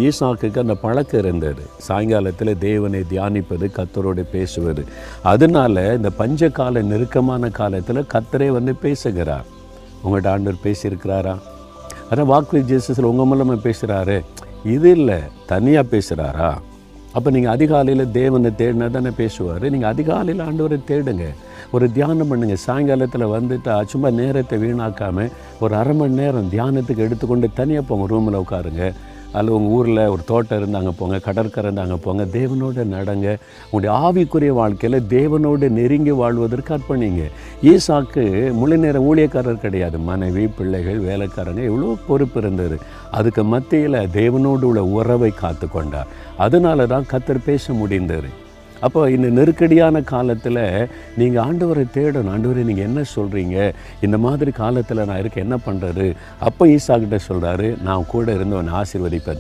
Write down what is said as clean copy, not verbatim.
ஈசாக்குக்கு அந்த பழக்கம் இருந்தது. சாயங்காலத்தில் தேவனை தியானிப்பது, கர்த்தரோடு பேசுவது. அதனால இந்த பஞ்சகால நெருக்கமான காலத்தில் கர்த்தரே பேசுகிறார். உங்கள்கிட்ட ஆண்டவர் பேசியிருக்கிறாரா? ஆனால் வாக்கு ஜீசஸில் உங்கள் மூலமாக பேசுகிறாரு, இது இல்லை, தனியாக பேசுகிறாரா? அப்போ நீங்கள் அதிகாலையில் தேவனை தேடினா தானே பேசுவார். நீங்கள் அதிகாலையில் ஆண்டவரை தேடுங்க, ஒரு தியானம் பண்ணுங்கள். சாயங்காலத்தில் வந்துட்டா சும்மா நேரத்தை வீணாக்காமல் ஒரு அரை மணி நேரம் தியானத்துக்கு எடுத்துக்கொண்டு தனியாக போங்க, ரூமில் உட்காருங்க. அதில் உங்கள் ஊரில் ஒரு தோட்டம் இருந்தாங்க போங்க, கடற்கரை இருந்தாங்க போங்க, தேவனோடு நடங்க. உங்களுடைய ஆவிக்குரிய வாழ்க்கையில் தேவனோடு நெருங்கி வாழ்வதற்கு அர்ப்பணிங்க. ஈசாக்கு முழு நேரம் ஊழியக்காரர் கிடையாது. மனைவி, பிள்ளைகள், வேலைக்காரங்க எவ்வளோ பொறுப்பு இருந்தது. அதுக்கு மத்தியில் தேவனோடு உள்ள உறவை காத்து கொண்டார். அதனால தான் கர்த்தர் பேச முடிந்தது. அப்போ இந்த நெருக்கடியான காலத்தில் நீங்கள் ஆண்டவரை தேடணும். ஆண்டவரை நீங்கள் என்ன சொல்கிறீங்க, இந்த மாதிரி காலத்தில் நான் இருக்க என்ன பண்ணுறது? அப்போ ஈசாக்கிட்ட சொல்கிறாரு, நான் கூட இருந்தவன் ஆசீர்வதிப்பேன்.